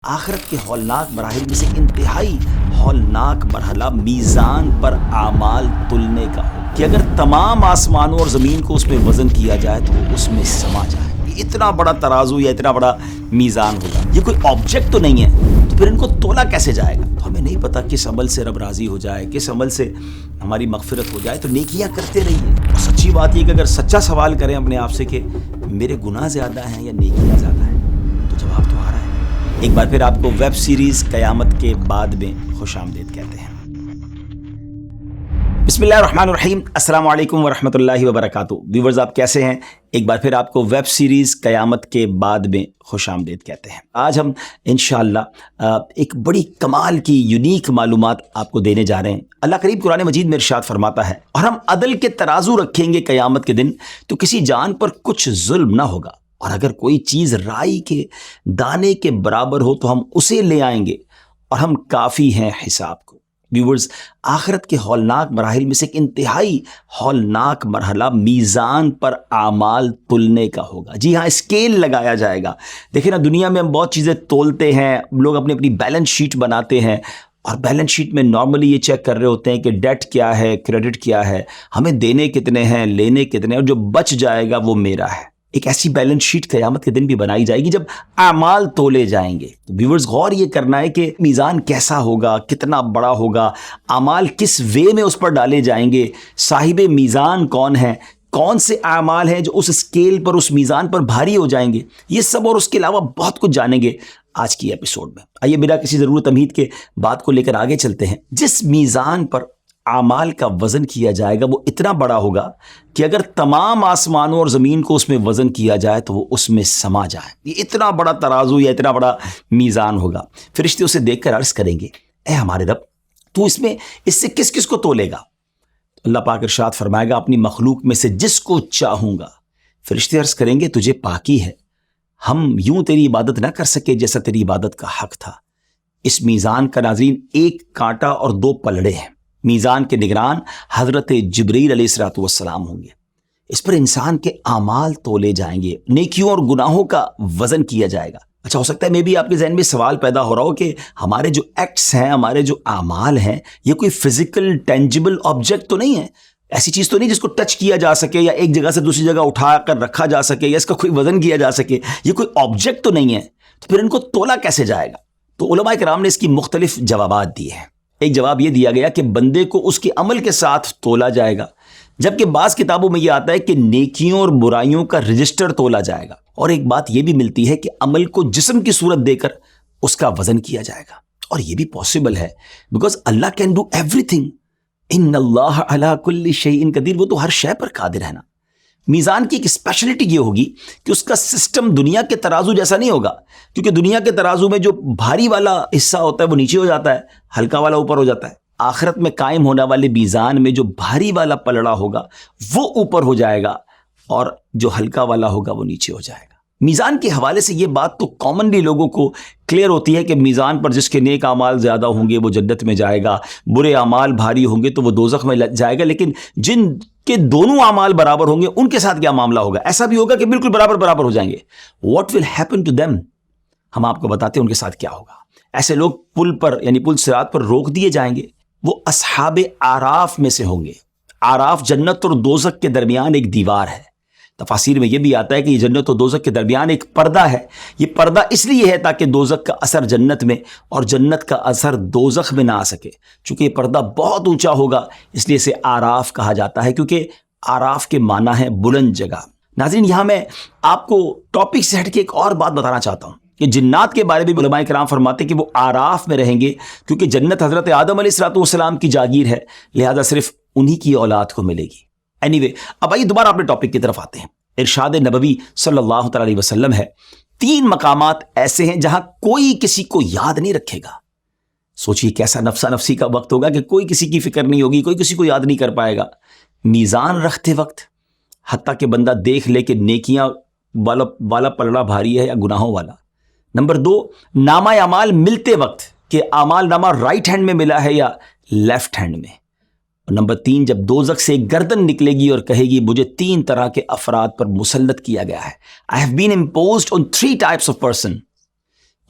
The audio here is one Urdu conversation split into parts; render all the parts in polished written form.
آخرت کے ہولناک مراحل میں سے انتہائی ہولناک مرحلہ میزان پر اعمال تلنے کا ہو کہ اگر تمام آسمانوں اور زمین کو اس میں وزن کیا جائے تو وہ اس میں سما جائے. یہ اتنا بڑا ترازو یا اتنا بڑا میزان ہوگا. یہ کوئی آبجیکٹ تو نہیں ہے, تو پھر ان کو تولا کیسے جائے گا؟ تو ہمیں نہیں پتا کس عمل سے رب راضی ہو جائے, کس عمل سے ہماری مغفرت ہو جائے. تو نیکیاں کرتے رہیے. اور سچی بات یہ کہ اگر سچا سوال کریں اپنے آپ سے کہ میرے گناہ زیادہ ہیں یا نیکیاں زیادہ ہیں, تو جواب تو آ رہا ہے. ایک بار پھر آپ کو ویب سیریز قیامت کے بعد میں خوش آمدید کہتے ہیں. بسم اللہ الرحمن الرحیم. السلام علیکم ورحمۃ اللہ وبرکاتہ. ویورز آپ کیسے ہیں؟ ایک بار پھر آپ کو ویب سیریز قیامت کے بعد میں خوش آمدید کہتے ہیں. آج ہم انشاءاللہ ایک بڑی کمال کی یونیک معلومات آپ کو دینے جا رہے ہیں. اللہ کریم قرآن مجید میں ارشاد فرماتا ہے, اور ہم عدل کے ترازو رکھیں گے قیامت کے دن تو کسی جان پر کچھ ظلم نہ ہوگا, اور اگر کوئی چیز رائی کے دانے کے برابر ہو تو ہم اسے لے آئیں گے, اور ہم کافی ہیں حساب کو. ویورز, آخرت کے ہولناک مراحل میں سے ایک انتہائی ہولناک مرحلہ میزان پر اعمال تلنے کا ہوگا. جی ہاں, اسکیل لگایا جائے گا. دیکھیں نا, دنیا میں ہم بہت چیزیں تولتے ہیں, لوگ اپنی بیلنس شیٹ بناتے ہیں, اور بیلنس شیٹ میں نارملی یہ چیک کر رہے ہوتے ہیں کہ ڈیٹ کیا ہے, کریڈٹ کیا ہے, ہمیں دینے کتنے ہیں, لینے کتنے ہیں, اور جو بچ جائے گا وہ میرا ہے. ایک ایسی بیلنس شیٹ قیامت کے دن بھی بنائی جائے گی جب اعمال تولے جائیں گے. ویورز, غور یہ کرنا ہے کہ میزان کیسا ہوگا, کتنا بڑا ہوگا, اعمال کس وے میں اس پر ڈالے جائیں گے, صاحب میزان کون ہے, کون سے اعمال ہیں جو اس اسکیل پر, اس میزان پر بھاری ہو جائیں گے. یہ سب اور اس کے علاوہ بہت کچھ جانیں گے آج کی ایپیسوڈ میں. آئیے بنا کسی ضرورت تمہید کے بات کو لے کر آگے چلتے ہیں. جس میزان پر اعمال کا وزن کیا جائے گا وہ اتنا بڑا ہوگا کہ اگر تمام آسمانوں اور زمین کو اس میں وزن کیا جائے تو وہ اس میں سما جائے. یہ اتنا بڑا ترازو یا اتنا بڑا میزان ہوگا. فرشتے اسے دیکھ کر عرض کریں گے, اے ہمارے رب, تو اس سے کس کس کو تولے گا؟ اللہ پاک ارشاد فرمائے گا, اپنی مخلوق میں سے جس کو چاہوں گا. فرشتے عرض کریں گے, تجھے پاکی ہے, ہم یوں تیری عبادت نہ کر سکے جیسا تیری عبادت کا حق تھا. اس میزان کا ناظرین ایک کانٹا اور دو پلڑے ہیں. میزان کے نگران حضرت جبریل علیہ الصلوۃ والسلام ہوں گے. اس پر انسان کے اعمال تولے جائیں گے, نیکیوں اور گناہوں کا وزن کیا جائے گا. اچھا, ہو سکتا ہے میں بھی آپ کے ذہن میں سوال پیدا ہو رہا ہو کہ ہمارے جو ایکٹس ہیں, ہمارے جو اعمال ہیں, یہ کوئی فزیکل ٹینجیبل آبجیکٹ تو نہیں ہے, ایسی چیز تو نہیں جس کو ٹچ کیا جا سکے یا ایک جگہ سے دوسری جگہ اٹھا کر رکھا جا سکے یا اس کا کوئی وزن کیا جا سکے. یہ کوئی آبجیکٹ تو نہیں ہے, تو پھر ان کو تولا کیسے جائے گا؟ تو علماء کرام نے اس کی مختلف جوابات دیے ہیں. ایک جواب یہ دیا گیا کہ بندے کو اس کے عمل کے ساتھ تولا جائے گا, جبکہ بعض کتابوں میں یہ آتا ہے کہ نیکیوں اور برائیوں کا رجسٹر تولا جائے گا. اور ایک بات یہ بھی ملتی ہے کہ عمل کو جسم کی صورت دے کر اس کا وزن کیا جائے گا. اور یہ بھی پاسبل ہے because Allah can do everything, ان اللہ علی کل شیء قدیر, وہ تو ہر شے پر قادر ہے نا. میزان کی ایک اسپیشلٹی یہ ہوگی کہ اس کا سسٹم دنیا کے ترازو جیسا نہیں ہوگا, کیونکہ دنیا کے ترازو میں جو بھاری والا حصہ ہوتا ہے وہ نیچے ہو جاتا ہے, ہلکا والا اوپر ہو جاتا ہے. آخرت میں قائم ہونے والے میزان میں جو بھاری والا پلڑا ہوگا وہ اوپر ہو جائے گا, اور جو ہلکا والا ہوگا وہ نیچے ہو جائے گا. میزان کے حوالے سے یہ بات تو کامنلی لوگوں کو کلیئر ہوتی ہے کہ میزان پر جس کے نیک اعمال زیادہ ہوں گے وہ جنت میں جائے گا, برے اعمال بھاری ہوں گے تو وہ دوزخ میں جائے گا. لیکن جن کے دونوں اعمال برابر ہوں گے ان کے ساتھ کیا معاملہ ہوگا؟ ایسا بھی ہوگا کہ بالکل برابر ہو جائیں گے. What will happen to them, ہم آپ کو بتاتے ہیں ان کے ساتھ کیا ہوگا. ایسے لوگ پل پر یعنی پل صراط پر روک دیے جائیں گے. وہ اصحاب اعراف میں سے ہوں گے. اعراف جنت اور دوزخ کے درمیان ایک دیوار ہے. تفاسیر میں یہ بھی آتا ہے کہ یہ جنت اور دوزخ کے درمیان ایک پردہ ہے. یہ پردہ اس لیے ہے تاکہ دوزخ کا اثر جنت میں اور جنت کا اثر دوزخ میں نہ آ سکے. چونکہ یہ پردہ بہت اونچا ہوگا اس لیے اسے آراف کہا جاتا ہے, کیونکہ آراف کے معنی ہے بلند جگہ. ناظرین, یہاں میں آپ کو ٹاپک سے ہٹ کے ایک اور بات بتانا چاہتا ہوں کہ جنات کے بارے میں علماء کرام فرماتے ہیں کہ وہ آراف میں رہیں گے, کیونکہ جنت حضرت آدم علیہ الصلوۃ والسلام کی جاگیر ہے, لہذا صرف انہی کی اولاد کو ملے گی. اینی وے, اب آئیے دوبارہ اپنے ٹاپک کی طرف آتے ہیں. ارشاد نبوی صلی اللہ تعالی علیہ وسلم ہے, 3 مقامات ایسے ہیں جہاں کوئی کسی کو یاد نہیں رکھے گا. سوچئے کیسا نفسا نفسی کا وقت ہوگا کہ کوئی کسی کی فکر نہیں ہوگی, کوئی کسی کو یاد نہیں کر پائے گا. میزان رکھتے وقت, حتیٰ کہ بندہ دیکھ لے کہ نیکیاں والا پلڑا بھاری ہے یا گناہوں والا. نمبر 2, نامہ اعمال ملتے وقت کہ اعمال نامہ رائٹ ہینڈ میں ملا ہے یا لیفٹ ہینڈ میں. اور نمبر 3, جب دوزخ سے ایک گردن نکلے گی اور کہے گی مجھے 3 طرح کے افراد پر مسلط کیا گیا ہے. I have been imposed on 3 types of person.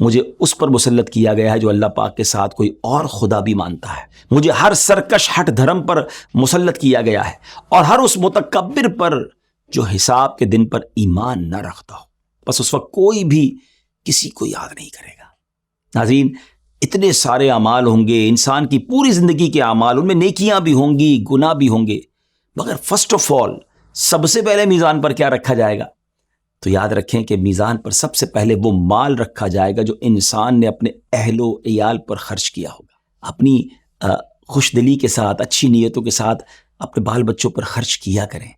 مجھے اس پر مسلط کیا گیا ہے جو اللہ پاک کے ساتھ کوئی اور خدا بھی مانتا ہے، مجھے ہر سرکش ہٹ دھرم پر مسلط کیا گیا ہے، اور ہر اس متکبر پر جو حساب کے دن پر ایمان نہ رکھتا ہو۔ بس اس وقت کوئی بھی کسی کو یاد نہیں کرے گا۔ ناظرین، اتنے سارے اعمال ہوں گے، انسان کی پوری زندگی کے اعمال، ان میں نیکیاں بھی ہوں گی، گناہ بھی ہوں گے، مگر فرسٹ آف آل سب سے پہلے میزان پر کیا رکھا جائے گا؟ تو یاد رکھیں کہ میزان پر سب سے پہلے وہ مال رکھا جائے گا جو انسان نے اپنے اہل و عیال پر خرچ کیا ہوگا، اپنی خوش دلی کے ساتھ، اچھی نیتوں کے ساتھ اپنے بال بچوں پر خرچ کیا کریں،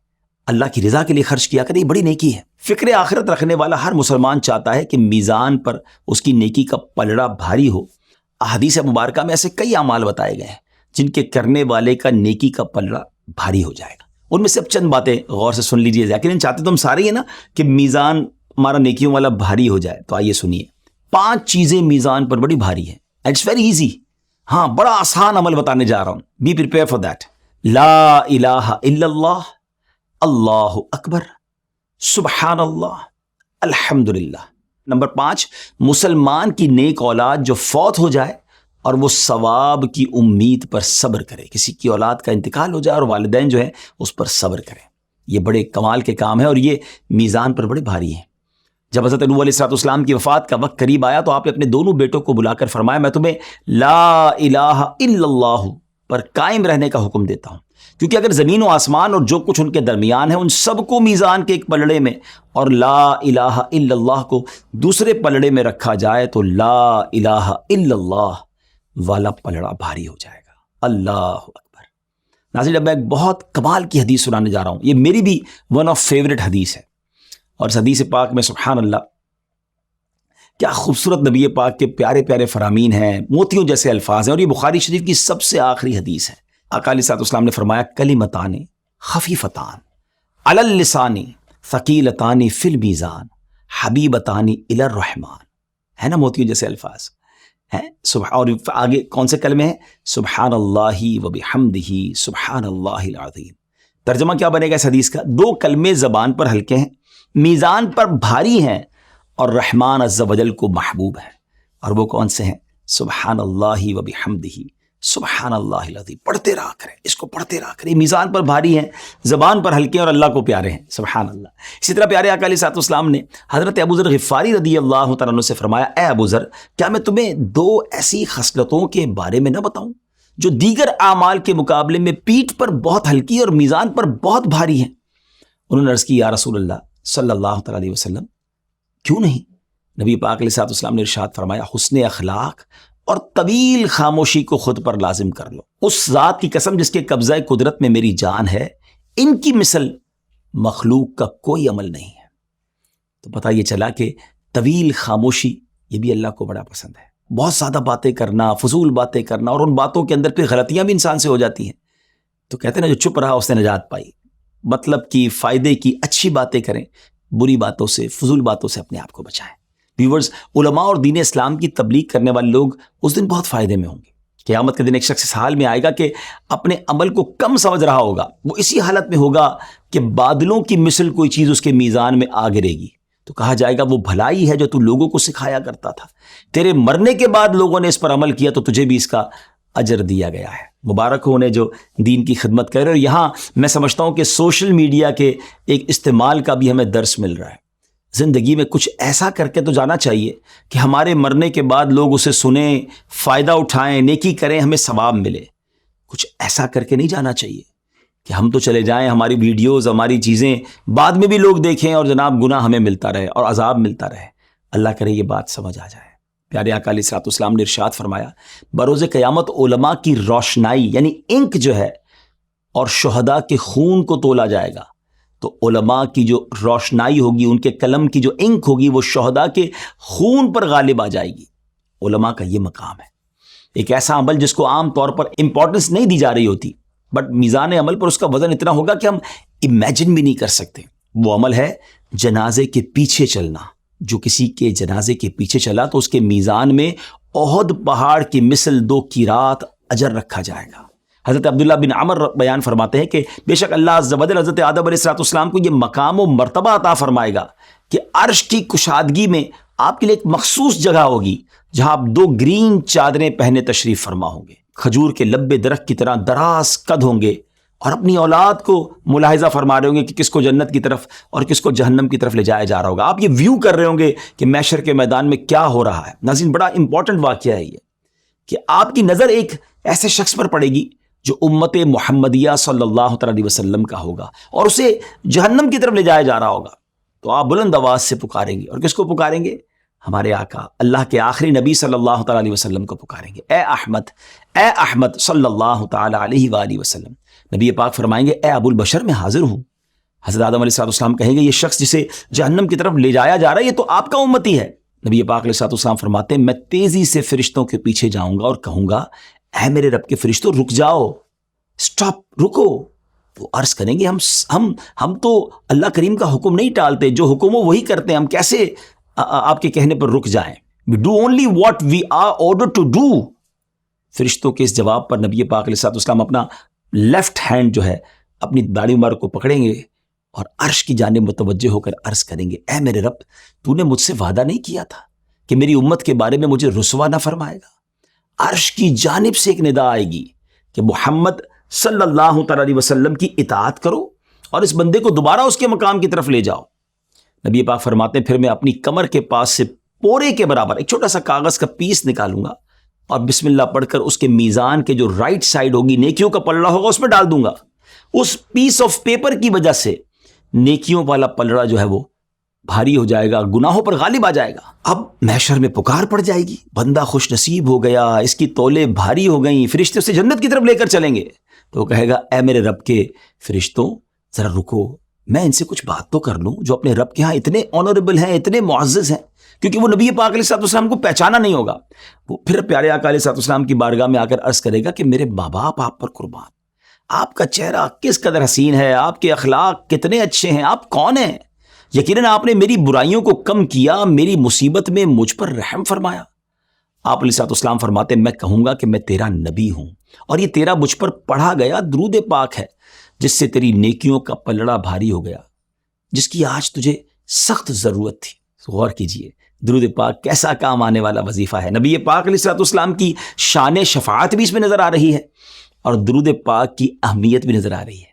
اللہ کی رضا کے لیے خرچ کیا کریں۔ یہ بڑی نیکی ہے۔ فکر آخرت رکھنے والا ہر مسلمان چاہتا ہے کہ میزان پر اس کی نیکی کا پلڑا بھاری ہو۔ احادیث مبارکہ میں ایسے کئی اعمال بتائے گئے ہیں جن کے کرنے والے کا نیکی کا پلڑا بھاری ہو جائے گا۔ ان میں سے اب چند باتیں غور سے سن لیجیے، لیکن چاہتے تو ہم سارے ہیں نا کہ میزان ہمارا نیکیوں والا بھاری ہو جائے، تو آئیے سنیے۔ 5 چیزیں میزان پر بڑی بھاری ہیں، اٹس ویری ایزی۔ ہاں، بڑا آسان عمل بتانے جا رہا ہوں، بی پریپیئر فار دیٹ۔ لا الہ الا اللہ، اللہ اکبر، سبحان اللہ، الحمدللہ۔ نمبر 5، مسلمان کی نیک اولاد جو فوت ہو جائے اور وہ ثواب کی امید پر صبر کرے، کسی کی اولاد کا انتقال ہو جائے اور والدین جو ہیں اس پر صبر کریں، یہ بڑے کمال کے کام ہے اور یہ میزان پر بڑے بھاری ہیں۔ جب حضرت نوح علیہ السلام کی وفات کا وقت قریب آیا تو آپ نے اپنے دونوں بیٹوں کو بلا کر فرمایا، میں تمہیں لا الہ الا اللہ پر قائم رہنے کا حکم دیتا ہوں، کیونکہ اگر زمین و آسمان اور جو کچھ ان کے درمیان ہے ان سب کو میزان کے ایک پلڑے میں اور لا الہ الا اللہ کو دوسرے پلڑے میں رکھا جائے تو لا الہ الا اللہ والا پلڑا بھاری ہو جائے گا۔ اللہ اکبر۔ ناظرین، اب میں ایک بہت کمال کی حدیث سنانے جا رہا ہوں، یہ میری بھی ون آف فیوریٹ حدیث ہے، اور اس حدیث پاک میں سبحان اللہ کیا خوبصورت نبی پاک کے پیارے پیارے فرامین ہیں، موتیوں جیسے الفاظ ہیں، اور یہ بخاری شریف کی سب سے آخری حدیث ہے۔ آقا علیہ السلام نے فرمایا، کلمتان خفیفتان علی اللسان ثقیلتان فی المیزان حبیبتان الی الرحمن، ہے نا موتیوں جیسے الفاظ ہیں۔ اور آگے کون سے کلمے ہیں؟ سبحان اللہ و بحمدہ سبحان اللہ العظیم۔ ترجمہ کیا بنے گا اس حدیث کا؟ 2 کلمے زبان پر ہلکے ہیں، میزان پر بھاری ہیں، اور رحمان عز و جل کو محبوب ہے، اور وہ کون سے ہیں؟ سبحان اللہ و بحمدہ سبحان اللہ العظیم۔ پڑھتے رہا کریں، اس کو پڑھتے رہا کریں، میزان پر بھاری ہیں، زبان پر ہلکے ہیں، اور اللہ کو پیارے ہیں، سبحان اللہ۔ اسی طرح پیارے آقا علیہ السلام نے حضرت ابو ذر غفاری رضی اللہ تعالیٰ عنہ سے فرمایا، اے ابو ذر، کیا میں تمہیں 2 ایسی خصلتوں کے بارے میں نہ بتاؤں جو دیگر اعمال کے مقابلے میں پیٹھ پر بہت ہلکی اور میزان پر بہت بھاری ہیں؟ انہوں نے عرض کی، یا رسول اللہ صلی اللہ تعالیٰ علیہ وسلم، کیوں نہیں؟ نبی پاک علیہ السلام نے ارشاد فرمایا، حسن اخلاق اور طویل خاموشی کو خود پر لازم کر لو، اس ذات کی قسم جس کے قبضہ قدرت میں میری جان ہے، ان کی مثل مخلوق کا کوئی عمل نہیں ہے۔ تو پتہ یہ چلا کہ طویل خاموشی یہ بھی اللہ کو بڑا پسند ہے۔ بہت زیادہ باتیں کرنا، فضول باتیں کرنا، اور ان باتوں کے اندر پھر غلطیاں بھی انسان سے ہو جاتی ہیں، تو کہتے ہیں نا، جو چپ رہا اس نے نجات پائی۔ مطلب کی، فائدے کی اچھی باتیں کریں، بری باتوں سے، فضول باتوں سے اپنے آپ کو بچائیں۔ ویورز، علماء اور دین اسلام کی تبلیغ کرنے والے لوگ اس دن بہت فائدے میں ہوں گے۔ قیامت کے دن ایک شخص اس حال میں آئے گا کہ اپنے عمل کو کم سمجھ رہا ہوگا، وہ اسی حالت میں ہوگا کہ بادلوں کی مثل کوئی چیز اس کے میزان میں آ گرے گی، تو کہا جائے گا وہ بھلائی ہے جو تو لوگوں کو سکھایا کرتا تھا، تیرے مرنے کے بعد لوگوں نے اس پر عمل کیا تو تجھے بھی اس کا اجر دیا گیا ہے۔ مبارک ہو انہیں جو دین کی خدمت کر رہے ہیں۔ اور یہاں میں سمجھتا ہوں کہ سوشل میڈیا کے ایک استعمال کا بھی ہمیں درس مل رہا ہے۔ زندگی میں کچھ ایسا کر کے تو جانا چاہیے کہ ہمارے مرنے کے بعد لوگ اسے سنیں، فائدہ اٹھائیں، نیکی کریں، ہمیں ثواب ملے۔ کچھ ایسا کر کے نہیں جانا چاہیے کہ ہم تو چلے جائیں، ہماری ویڈیوز، ہماری چیزیں بعد میں بھی لوگ دیکھیں اور جناب گناہ ہمیں ملتا رہے اور عذاب ملتا رہے۔ اللہ کرے یہ بات سمجھ آ جائے۔ پیارے آقا علیہ السلام نے ارشاد فرمایا، بروز قیامت علماء کی روشنائی یعنی انک جو ہے اور شہداء کے خون کو تولا جائے گا، تو علماء کی جو روشنائی ہوگی، ان کے قلم کی جو انک ہوگی، وہ شہداء کے خون پر غالب آ جائے گی۔ علماء کا یہ مقام ہے، ایک ایسا عمل جس کو عام طور پر امپورٹنس نہیں دی جا رہی ہوتی، بٹ میزان عمل پر اس کا وزن اتنا ہوگا کہ ہم امیجن بھی نہیں کر سکتے۔ وہ عمل ہے جنازے کے پیچھے چلنا۔ جو کسی کے جنازے کے پیچھے چلا تو اس کے میزان میں احد پہاڑ کی مثل 2 قیرات اجر رکھا جائے گا۔ حضرت عبداللہ بن عمر بیان فرماتے ہیں کہ بے شک اللہ عز و جل حضرت آدم علیہ السلام کو یہ مقام و مرتبہ عطا فرمائے گا کہ عرش کی کشادگی میں آپ کے لیے ایک مخصوص جگہ ہوگی جہاں آپ 2 گرین چادریں پہنے تشریف فرما ہوں گے، کھجور کے لبے درخت کی طرح دراز قد ہوں گے، اور اپنی اولاد کو ملاحظہ فرما رہے ہوں گے کہ کس کو جنت کی طرف اور کس کو جہنم کی طرف لے جایا جا رہا ہوگا. آپ یہ ویو کر رہے ہوں گے کہ محشر کے میدان میں کیا ہو رہا ہے. ناظرین، بڑا امپورٹنٹ واقعہ ہے یہ کہ آپ کی نظر ایک ایسے شخص پر پڑے گی جو امت محمدیہ صلی اللہ تعالی علیہ وسلم کا ہوگا اور اسے جہنم کی طرف لے جایا جا رہا ہوگا. تو آپ بلند آواز سے پکاریں گے. اور کس کو پکاریں گے؟ ہمارے آقا اللہ کے آخری نبی صلی اللہ تعالی علیہ وسلم کو پکاریں گے. اے احمد صلی اللہ تعالی علیہ وآلہ وسلم. نبی پاک فرمائیں گے اے ابو البشر میں حاضر ہوں. حضرت آدم علیہ السلام کہیں گے یہ شخص جسے جہنم کی طرف لے جایا جا رہا ہے یہ تو آپ کا امتی ہے. نبی پاک علیہ السلام فرماتے ہیں میں تیزی سے فرشتوں کے پیچھے جاؤں گا اور کہوں گا اے میرے رب کے فرشتوں رک جاؤ، سٹاپ، رکو. وہ عرض کریں گے ہم تو اللہ کریم کا حکم نہیں ٹالتے، جو حکم ہو وہی کرتے ہیں، ہم کیسے آپ کے کہنے پر رک جائیں. We do only what we are ordered to do. فرشتوں کے اس جواب پر نبی پاک علیہ السلام اپنا لیفٹ ہینڈ جو ہے اپنی داڑھی مبارک کو پکڑیں گے اور عرش کی جانب متوجہ ہو کر عرض کریں گے اے میرے رب، تو نے مجھ سے وعدہ نہیں کیا تھا کہ میری امت کے بارے میں مجھے رسوا نہ فرمائے گا؟ عرش کی جانب سے ایک ندا آئے گی کہ محمد صلی اللہ تعالی علیہ وسلم کی اطاعت کرو اور اس بندے کو دوبارہ اس کے مقام کی طرف لے جاؤ. نبی پاک فرماتے ہیں پھر میں اپنی کمر کے پاس سے پورے کے برابر ایک چھوٹا سا کاغذ کا پیس نکالوں گا اور بسم اللہ پڑھ کر اس کے میزان کے جو رائٹ سائڈ ہوگی نیکیوں کا پلڑا ہوگا اس میں ڈال دوں گا. اس پیس آف پیپر کی وجہ سے نیکیوں والا پلڑا جو ہے وہ بھاری ہو جائے گا، گناہوں پر غالب آ جائے گا. اب محشر میں پکار پڑ جائے گی، بندہ خوش نصیب ہو گیا، اس کی تولے بھاری ہو گئیں، فرشتے اسے جنت کی طرف لے کر چلیں گے. تو وہ کہے گا اے میرے رب کے فرشتوں ذرا رکو، میں ان سے کچھ بات تو کر لوں جو اپنے رب کے ہاں اتنے آنریبل ہیں، اتنے معزز ہیں، کیونکہ وہ نبی پاک علیہ السلام کو پہچانا نہیں ہوگا. وہ پھر پیارے آقا علیہ السلام کی بارگاہ میں آ کر عرض کرے گا کہ میرے ماں باپ آپ پر قربان، آپ کا چہرہ کس قدر حسین ہے، آپ کے اخلاق کتنے اچھے ہیں، آپ کون ہیں؟ یقیناً آپ نے میری برائیوں کو کم کیا، میری مصیبت میں مجھ پر رحم فرمایا. آپ علیہ السلام فرماتے ہیں میں کہوں گا کہ میں تیرا نبی ہوں اور یہ تیرا مجھ پر پڑھا گیا درود پاک ہے جس سے تیری نیکیوں کا پلڑا بھاری ہو گیا، جس کی آج تجھے سخت ضرورت تھی. غور کیجئے درود پاک کیسا کام آنے والا وظیفہ ہے. نبی پاک علیہ السلام کی شان شفاعت بھی اس میں نظر آ رہی ہے اور درود پاک کی اہمیت بھی نظر آ رہی ہے.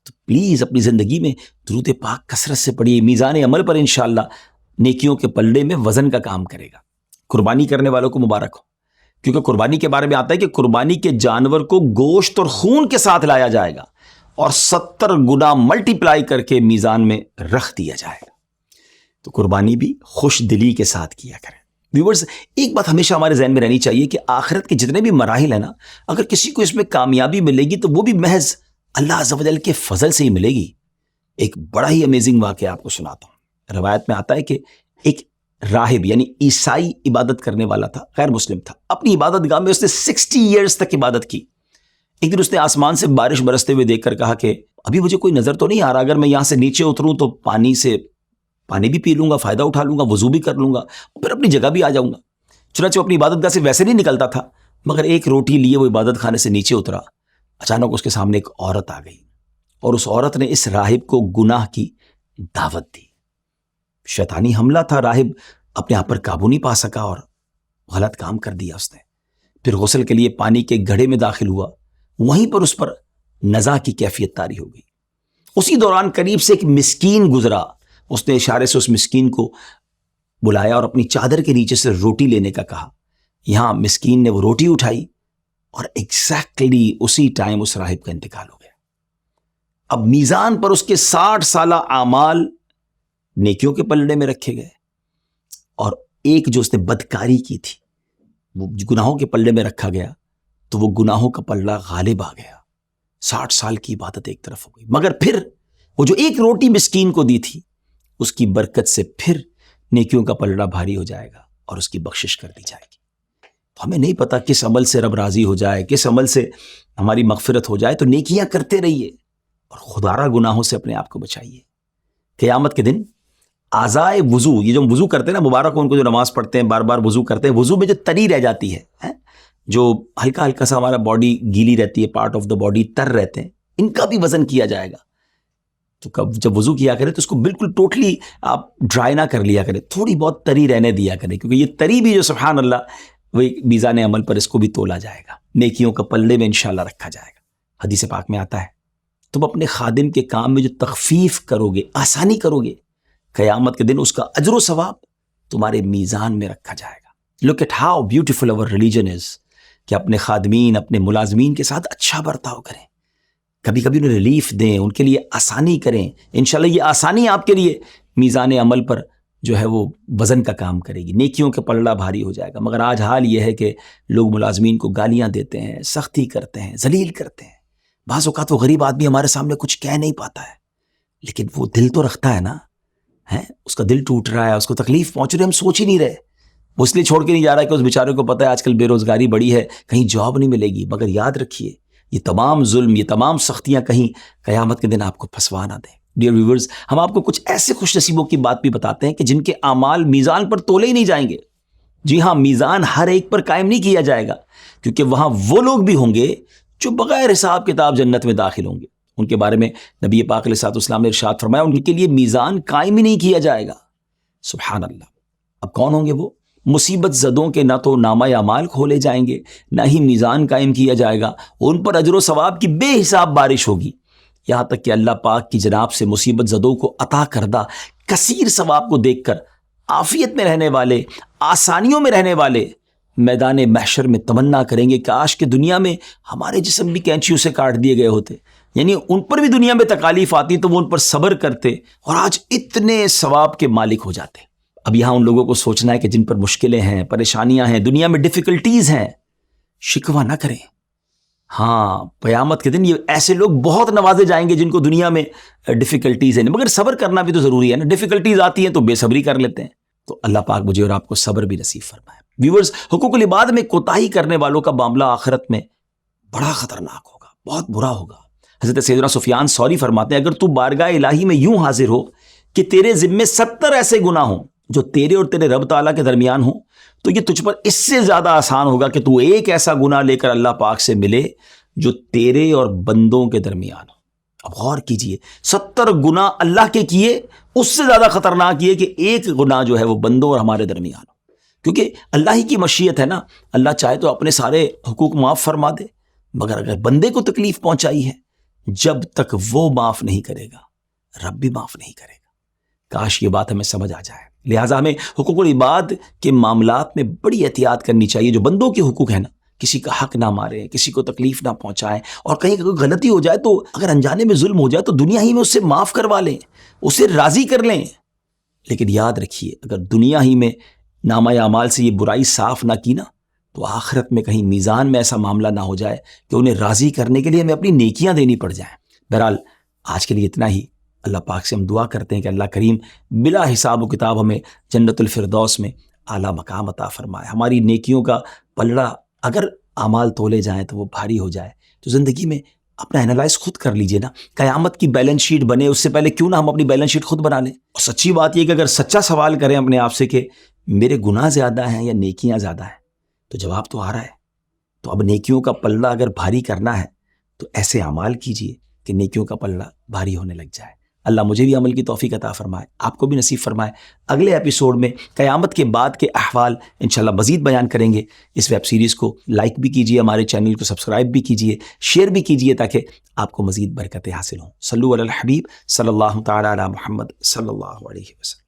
تو پلیز اپنی زندگی میں درود پاک کثرت سے پڑھیے، میزان عمل پر انشاءاللہ نیکیوں کے پلڑے میں وزن کا کام کرے گا. قربانی کرنے والوں کو مبارک ہو، کیونکہ قربانی کے بارے میں آتا ہے کہ قربانی کے جانور کو گوشت اور خون کے ساتھ لایا جائے گا اور 70 گنا ملٹی پلائی کر کے میزان میں رکھ دیا جائے گا. تو قربانی بھی خوش دلی کے ساتھ کیا کریں. ویورز، ایک بات ہمیشہ ہمارے ذہن میں رہنی چاہیے کہ آخرت کے جتنے بھی مراحل ہیں نا، اگر کسی کو اس میں کامیابی ملے گی تو وہ بھی محض اللہ عز و جل کے فضل سے ہی ملے گی. ایک بڑا ہی امیزنگ واقعہ آپ کو سناتا ہوں. روایت میں آتا ہے کہ ایک راہب یعنی عیسائی عبادت کرنے والا تھا، غیر مسلم تھا. اپنی عبادت گاہ میں اس نے 60 ایئرز تک عبادت کی. ایک دن اس نے آسمان سے بارش برستے ہوئے دیکھ کر کہا کہ ابھی مجھے کوئی نظر تو نہیں آ رہا، اگر میں یہاں سے نیچے اتروں تو پانی بھی پی لوں گا، فائدہ اٹھا لوں گا، وضو بھی کر لوں گا اور پھر اپنی جگہ بھی آ جاؤں گا. چنانچہ اپنی عبادت گاہ سے ویسے نہیں نکلتا تھا، مگر ایک روٹی لیے وہ عبادت خانے سے نیچے اترا. اچانک اس کے سامنے ایک عورت آ گئی اور اس عورت نے اس راہب کو گناہ کی دعوت دی. شیطانی حملہ تھا، راہب اپنے آپ پر قابو نہیں پا سکا اور غلط کام کر دیا اس نے. پھر غسل کے لیے پانی کے گڑھے میں داخل ہوا، وہیں پر اس پر نزا کی کیفیت طاری ہو گئی. اسی دوران قریب سے ایک مسکین گزرا، اس نے اشارے سے اس مسکین کو بلایا اور اپنی چادر کے نیچے سے روٹی لینے کا کہا. یہاں مسکین نے وہ روٹی اٹھائی اور ایگزیکٹلی اسی ٹائم اس راہب کا انتقال ہو گیا. اب میزان پر اس کے 60 سالہ اعمال نیکیوں کے پلڑے میں رکھے گئے اور ایک جو اس نے بدکاری کی تھی وہ گناہوں کے پلڑے میں رکھا گیا، تو وہ گناہوں کا پلڑا غالب آ گیا. 60 سال کی عبادت ایک طرف ہو گئی، مگر پھر وہ جو ایک روٹی مسکین کو دی تھی اس کی برکت سے پھر نیکیوں کا پلڑا بھاری ہو جائے گا اور اس کی بخشش کر دی جائے گی. تو ہمیں نہیں پتا کس عمل سے رب راضی ہو جائے، کس عمل سے ہماری مغفرت ہو جائے، تو نیکیاں کرتے رہیے اور خدارہ گناہوں سے اپنے آپ کو بچائیے. قیامت کے دن اعضائے وضو، یہ جو ہم وضو کرتے ہیں نا، مبارک ان کو جو نماز پڑھتے ہیں، بار بار وضو کرتے ہیں، وضو میں جو تری رہ جاتی ہے، جو ہلکا ہلکا سا ہمارا باڈی گیلی رہتی ہے، پارٹ آف دا باڈی تر رہتے ہیں، ان کا بھی وزن کیا جائے گا تو جب وضو کیا کریں تو اس کو بالکل ٹوٹلی آپ ڈرائی نہ کر لیا کریں، تھوڑی بہت تری رہنے دیا کریں، کیونکہ یہ تری بھی جو سبحان اللہ وہ ایک میزان عمل پر اس کو بھی تولا جائے گا، نیکیوں کا پلڑے میں انشاءاللہ رکھا جائے گا۔ حدیث پاک میں آتا ہے تم اپنے خادم کے کام میں جو تخفیف کرو گے، آسانی کرو گے، قیامت کے دن اس کا اجر و ثواب تمہارے میزان میں رکھا جائے گا۔ لک ایٹ ہاؤ بیوٹیفل اور ریلیجن از، کہ اپنے خادمین، اپنے ملازمین کے ساتھ اچھا برتاؤ کریں، کبھی کبھی انہیں ریلیف دیں، ان کے لیے آسانی کریں۔ انشاءاللہ یہ آسانی آپ کے لیے میزان عمل پر جو ہے وہ وزن کا کام کرے گی، نیکیوں کے پلڑا بھاری ہو جائے گا۔ مگر آج حال یہ ہے کہ لوگ ملازمین کو گالیاں دیتے ہیں، سختی کرتے ہیں، ذلیل کرتے ہیں۔ بعض اوقات وہ غریب آدمی ہمارے سامنے کچھ کہہ نہیں پاتا ہے، لیکن وہ دل تو رکھتا ہے نا، اس کا دل ٹوٹ رہا ہے، اس کو تکلیف پہنچ رہی ہے، ہم سوچ ہی نہیں رہے۔ وہ اس لیے چھوڑ کے نہیں جا رہا ہے کہ اس بیچارے کو پتہ ہے آج کل بے روزگاری بڑی ہے، کہیں جاب نہیں ملے گی۔ مگر یاد رکھیے یہ تمام ظلم، یہ تمام سختیاں کہیں قیامت کے دن آپ کو پھنسوا نہ دیں۔ ڈیئر ویورز، ہم آپ کو کچھ ایسے خوش نصیبوں کی بات بھی بتاتے ہیں کہ جن کے اعمال میزان پر تولے ہی نہیں جائیں گے۔ جی ہاں، میزان ہر ایک پر قائم نہیں کیا جائے گا، کیونکہ وہاں وہ لوگ بھی ہوں گے جو بغیر حساب کتاب جنت میں داخل ہوں گے۔ ان کے بارے میں نبی پاک علیہ الصلوۃ والسلام نے ارشاد فرمایا ان کے لیے میزان قائم ہی نہیں کیا جائے گا۔ سبحان اللہ۔ اب کون ہوں گے وہ؟ مصیبت زدوں کے نہ تو نامہ اعمال کھولے جائیں گے، نہ ہی میزان قائم کیا جائے گا، ان پر اجر و ثواب کی بے حساب بارش ہوگی، یہاں تک کہ اللہ پاک کی جناب سے مصیبت زدوں کو عطا کردہ کثیر ثواب کو دیکھ کر عافیت میں رہنے والے، آسانیوں میں رہنے والے میدان محشر میں تمنا کریں گے کاش کہ دنیا میں ہمارے جسم بھی کینچیوں سے کاٹ دیے گئے ہوتے، یعنی ان پر بھی دنیا میں تکالیف آتی تو وہ ان پر صبر کرتے اور آج اتنے ثواب کے مالک ہو جاتے۔ اب یہاں ان لوگوں کو سوچنا ہے کہ جن پر مشکلیں ہیں، پریشانیاں ہیں، دنیا میں ڈیفیکلٹیز ہیں، شکوہ نہ کریں۔ ہاں، قیامت کے دن یہ ایسے لوگ بہت نوازے جائیں گے جن کو دنیا میں ڈیفیکلٹیز ہیں، مگر صبر کرنا بھی تو ضروری ہے نا۔ ڈیفیکلٹیز آتی ہیں تو بے صبری کر لیتے ہیں، تو اللہ پاک مجھے اور آپ کو صبر بھی نصیب فرمائے۔ ویورز، حقوق العباد میں کوتاہی کرنے والوں کا معاملہ آخرت میں بڑا خطرناک ہوگا، بہت برا ہوگا۔ حضرت سیدنا سفیان ثوری فرماتے ہیں اگر تو بارگاہ الہی میں یوں حاضر ہو کہ تیرے ذمے 70 ایسے گناہ ہوں جو تیرے اور تیرے رب تعالیٰ کے درمیان ہوں، تو یہ تجھ پر اس سے زیادہ آسان ہوگا کہ تو ایک ایسا گناہ لے کر اللہ پاک سے ملے جو تیرے اور بندوں کے درمیان ہو۔ اب غور کیجئے، 70 گناہ اللہ کے کیے، اس سے زیادہ خطرناک یہ کہ ایک گناہ جو ہے وہ بندوں اور ہمارے درمیان ہو، کیونکہ اللہ ہی کی مشیت ہے نا، اللہ چاہے تو اپنے سارے حقوق معاف فرما دے، مگر اگر بندے کو تکلیف پہنچائی ہے، جب تک وہ معاف نہیں کرے گا رب بھی معاف نہیں کرے گا۔ کاش یہ بات ہمیں سمجھ آ جائے۔ لہٰذا ہمیں حقوق العباد کے معاملات میں بڑی احتیاط کرنی چاہیے۔ جو بندوں کے حقوق ہیں نا، کسی کا حق نہ ماریں، کسی کو تکلیف نہ پہنچائیں، اور کہیں کوئی غلطی ہو جائے تو اگر انجانے میں ظلم ہو جائے تو دنیا ہی میں اس سے معاف کروا لیں، اسے راضی کر لیں۔ لیکن یاد رکھیے اگر دنیا ہی میں نامہ اعمال سے یہ برائی صاف نہ کی نا، تو آخرت میں کہیں میزان میں ایسا معاملہ نہ ہو جائے کہ انہیں راضی کرنے کے لیے ہمیں اپنی نیکیاں دینی پڑ جائیں۔ بہرحال آج کے لیے اتنا ہی۔ اللہ پاک سے ہم دعا کرتے ہیں کہ اللہ کریم بلا حساب و کتاب ہمیں جنت الفردوس میں اعلیٰ مقام عطا فرمائے۔ ہماری نیکیوں کا پلڑا اگر اعمال تولے جائیں تو وہ بھاری ہو جائے، تو زندگی میں اپنا انالائز خود کر لیجئے نا۔ قیامت کی بیلنس شیٹ بنے اس سے پہلے کیوں نہ ہم اپنی بیلنس شیٹ خود بنا لیں۔ اور سچی بات یہ کہ اگر سچا سوال کریں اپنے آپ سے کہ میرے گناہ زیادہ ہیں یا نیکیاں زیادہ ہیں، تو جواب تو آ رہا ہے۔ تو اب نیکیوں کا پلڑا اگر بھاری کرنا ہے تو ایسے اعمال کیجئے کہ نیکیوں کا پلڑا بھاری ہونے لگ جائے۔ اللہ مجھے بھی عمل کی توفیق عطا فرمائے، آپ کو بھی نصیب فرمائے۔ اگلے ایپیسوڈ میں قیامت کے بعد کے احوال انشاءاللہ مزید بیان کریں گے۔ اس ویب سیریز کو لائک بھی کیجئے، ہمارے چینل کو سبسکرائب بھی کیجئے، شیئر بھی کیجئے تاکہ آپ کو مزید برکتیں حاصل ہوں۔ صلو علی الحبیب صلی اللہ تعالی علی محمد صلی اللہ علیہ وسلم۔